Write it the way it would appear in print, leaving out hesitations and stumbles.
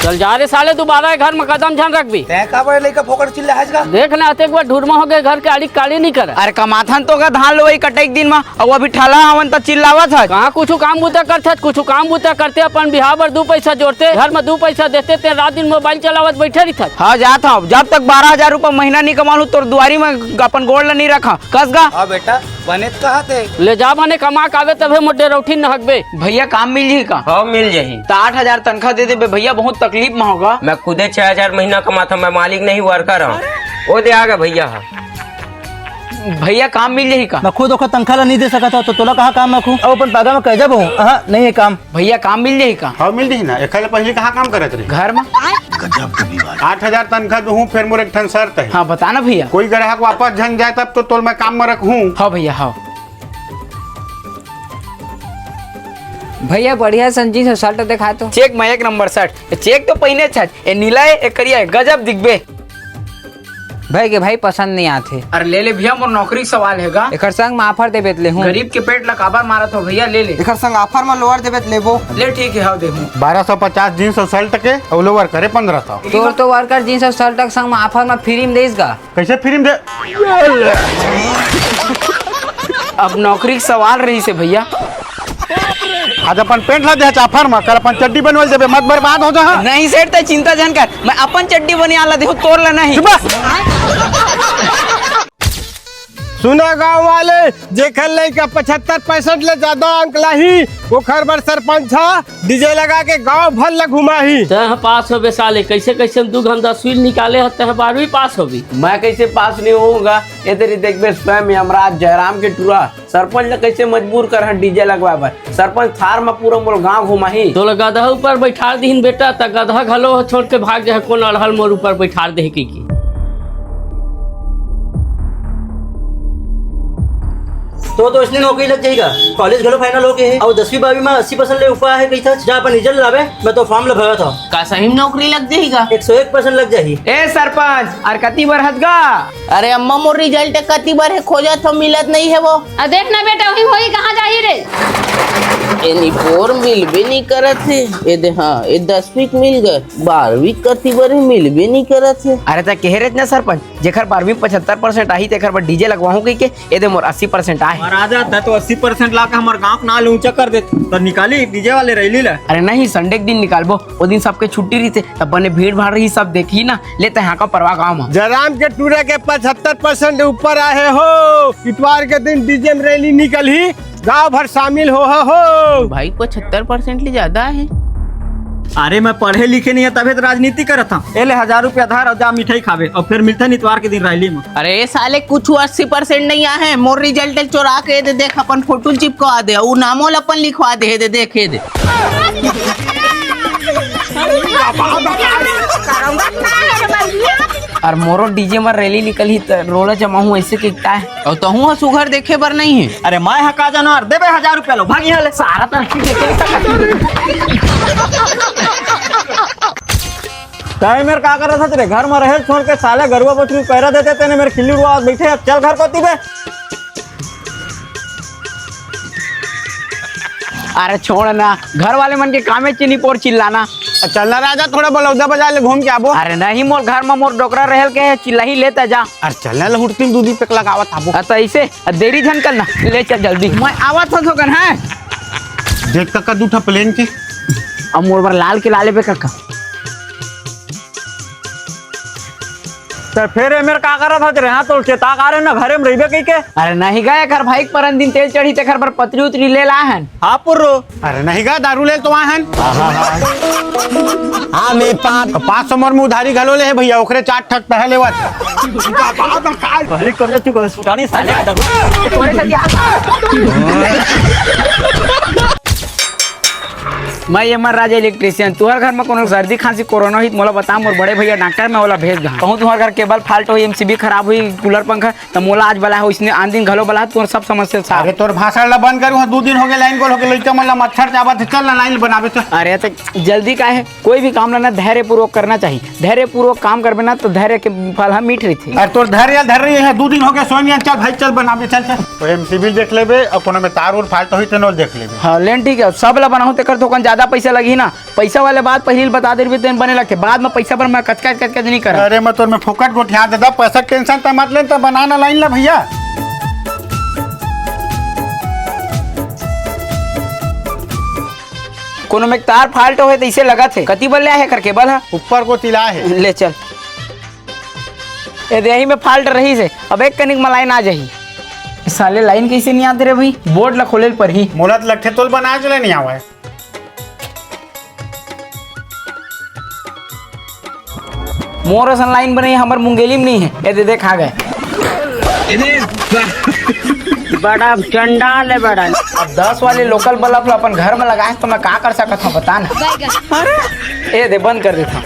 चल जा रे साले, दोबारा घर में कदम झन रख भी। तै का बड़े लइका फोकट चिल्ला है का देख ना एक बार ढूंढमा हो गए घर के आड़ी काली नहीं कर। अरे कमाथन तो का धान लोई कटे एक दिन में और अभी ठला हवन तो चिल्लावत है। कहाँ कुछ काम बूता करते, कुछ काम बूता करते, अपन बिहार पर 2 पैसा जोड़ते, घर में 2 पैसा देते थे, रात दिन मोबाइल चलावत बैठे रही था। हाँ जाता हूँ, जब तक 12,000 रुपये महीना नहीं कमा लूँ तो दुआरी में अपन गोल्ड नहीं रखा कसगा। हाँ बेटा बने कहा थे ले जा बने कमा कावे तबे मोटे रोटी न हकबे। भैया काम मिल जी का? हाँ मिल जाही। तो 8,000 तनख्वाह दे दे भैया, बहुत तकलीफ में होगा। मैं खुदे 6,000 महीना कमाता, मैं मालिक नहीं वर्कर हूँ। वो दे आगा भैया। भैया काम मिल जाही का? मैं खुद ओखर तनख्वाह नहीं दे सका था तो तोला कहाँ काम रखूँ? अब अपन पैदा में कह जब हूँ नहीं है काम। भैया काम मिल जाही का? हाँ मिल जाही ना। एक पहले कहाँ काम करत रही? घर में। 8,000 तनख्वाह दूँ, फिर मोर एक ठन शर्त है। हाँ बताना भैया। कोई ग्राहक वापस झन जाए तब तो तोल मैं काम में रखूँ। हाँ भैया हाँ। भैया बढ़िया संजी से शर्ट दिखा तो। चेक में 1 नंबर शर्ट, चेक तो पहिने छा, ए नीला है, ए करिया है, गजब दिखबे। भाई के भाई पसंद नहीं आते। अरे ले ले भैया, मोर नौकरी सवाल हैगा। एक संग में ऑफर दे बेतले हूँ। गरीब के पेट ला काबर मारत हो भैया, ले ले। एक संग ऑफर में लोअर दे बेत लेबो। ले ठीक है, हाँ देखूं। 1250 जीन्स और शर्ट के और लोअर करे 1500। तोर तो वर्कर जींस और शर्ट संग में ऑफर में फ्री में देगा। कैसे फ्री में दे? अब नौकरी के सवाल रही से भैया। आज अपन पेंट ला दे ऑफर में, कर अपन चड्डी बनवल देबे, मत बर्बाद हो जा। नहीं सेठ तो चिंता जन कर, मैं अपन चड्डी बनी आला देखो तोड़ ला नहीं। सुना गाँव वाले जेखर लइका 75-65 ले ज्यादा अंक लाही वो खर बर सरपंच डीजे लगा के गांव भर ल घुमाही। तह पास होबे साले, कैसे कैसे 2 घंटा स्वील निकाले हते है 12वीं पास होबी। मैं कैसे पास नहीं होऊंगा? ये तेरी देखबे स्वयं यमराज जयराम के टूरा सरपंच ने कैसे मजबूर कर डीजे लगवाए। सरपंच थार में पूरा मोर गाँव घुमाही। तो गधा ऊपर बैठा दीन बेटा, त गधा घलो छोड़ के भाग जाए, कौन अड़हल मोर ऊपर बैठा दे की। तो इसलिए नौकरी लग जाएगा। कॉलेज घलो फाइनल हो गए है और 10वीं 12वीं में 80% ले ऊपर है कही था। जहाँ अपन रिजल्ट लावे मैं तो फॉर्म भरा था। का सही में नौकरी लग जाएगा? 101% लग जाही। ए सरपंच और कती बार हदगा? अरे अम्मा मोर रिजल्ट कती बार है खोजा तो मिलत नहीं है वो। देखना बेटा वही होई कहाँ जा रे। यूनिफॉर्म मिल भी नहीं करत है। ये दे हाँ ये 10वीं मिल गए, 12वीं कती बार मिल भी नहीं करत है। अरे तो कह रहे ना सरपंच, जेकर 12वीं 75% आई तेकर पर डीजे लगवाऊं कही के ये दे मोर 80% आए। महाराजा था तो 80% ला के हमारे गाँव का नाल ऊंचा कर देते तो निकाली डीजे वाले रैली ला। अरे नहीं, संडे के दिन निकालबो, वो दिन सबके छुट्टी रही थे, तब बने भीड़ भाड़ रही, सब देखी ना लेते यहाँ का परवाह गाँव में। जयराम के टूरे के 75% ऊपर आए हो। इतवार के दिन डीजे में रैली निकल ही गाँव भर शामिल हो। भाई 75% ले ज्यादा है। अरे मैं पढ़े लिखे नहीं है तभी तो राजनीति करत था। ए ले 1000 रुपया धार और जा मिठाई खावे और फिर मिलता है इतवार के दिन रैली में। अरे साले कुछ 80% नहीं आए। मोर रिजल्ट चुरा के दे देख, अपन फोटो चिपका दे, वो नामो अपन लिखवा दे देखे दे। और मोरो डीजे में रैली निकली तो रोला जमा हूँ ऐसे किकता है और तो हूँ सुघर देखे बर नहीं है। अरे मैं हका जानवर देबे 1000 रुपया लो भागी हाले सारा ताई मेरे का कर रहा था तेरे घर में रहे छोड़ के साले गरुआ बछरू पैरा देते तेने मेरे खिल्ली उड़वा बैठे। अब चल घर कोती बे। अरे छोड़ ना, घर वाले मन के कामे चीनी पोर चिल्लाना। चलना राजा, थोड़ा बलौदा बाजार ले घूम के आबो। अरे नहीं, मोर घर में मोर डोकरा रहल के चिल्ला ही लेता जा। अरे चलना लहुटती दूधी पे लगावत आबो। तो ऐसे देरी झन करना, ले चल जल्दी। मैं आवत हो कन है। देख का 2 प्लेन के अब मोर बार लाल के लाले पे कक्का। तो फिर मेरे का कर रहा था तेरे यहाँ तो चेता का रहे ना घरे में रहिबे कही के। अरे नहीं गए घर भाई परन दिन तेल चढ़ी ते घर पर पतरी उतरी ले ला हन। हाँ पुर्रो। अरे नहीं गा दारू ले तो आहन। हाँ मैं 500 मोर में उधारी घलो ले है भैया, ओकरे 4 ठक पहले लेवत। पहले कर तू को सुटानी साले मैं यमर राजा इलेक्ट्रिशियन। तुहर घर में कोनो सर्दी खांसी कोरोना हित मोला बता, मोर बड़े भैया डॉक्टर में ओला भेज दा। कहूँ तुहर घर केबल फाल्ट हो, एमसीबी खराब हुई, कूलर पंखा तो मोला आज बला हो, इसने आन दिन घलो बला तुहर सब समस्या साफ। अरे तोर भाषण ला बंद करूँ, 2 दिन हो गए लाइन गोल हो गए, लइका मन ला मच्छर चावत, चल ना लाइन बनावे चल। अरे तो जल्दी का है, कोई भी काम लेना धैर्य पूर्वक करना चाहिए। धैर्य पूर्वक काम करबे ना तो धैर्य के फल हम मीठ रही थी। अरे तोर धैर्य धर रही है, 2 दिन हो गए सोनिया, चल भाई चल बनावे चल तो एमसीबी देख लेबे और कोनो में तार उर फाल्ट होई तो देख लेबे। हाँ लेन ठीक है, सब ला बनाऊँ तेकर तो ज्यादा ज्यादा पैसा लगी ना, पैसा वाले बात पहले बता दे तेन बने लगते, बाद में पैसा पर मैं कचकच नहीं कर। अरे मैं तो मैं फोकट को ध्यान देता, पैसा टेंशन तो मत ले, तो बनाना लाइन ला भैया। कोनो में तार फाल्ट हो तो इसे लगा थे कति बल्ले है करके बल है ऊपर को तिला है। ले चल ये देही में फाल्ट रही से, अब एक कनिक में लाइन आ जाही। साले लाइन कैसे नहीं आते रे भाई, बोर्ड ला खोले पर ही मोलत लगते तो बना चले नहीं आवा है। मोर असन लाइन बनी हमर मुंगेली में नहीं है, ये दे देख आ गए। बड़ा चंडाल है बड़ा। अब 10 वाले लोकल बल्ब अपन घर में लगाए तो मैं का कर सकता हूँ बता ना। ए दे बंद कर देता।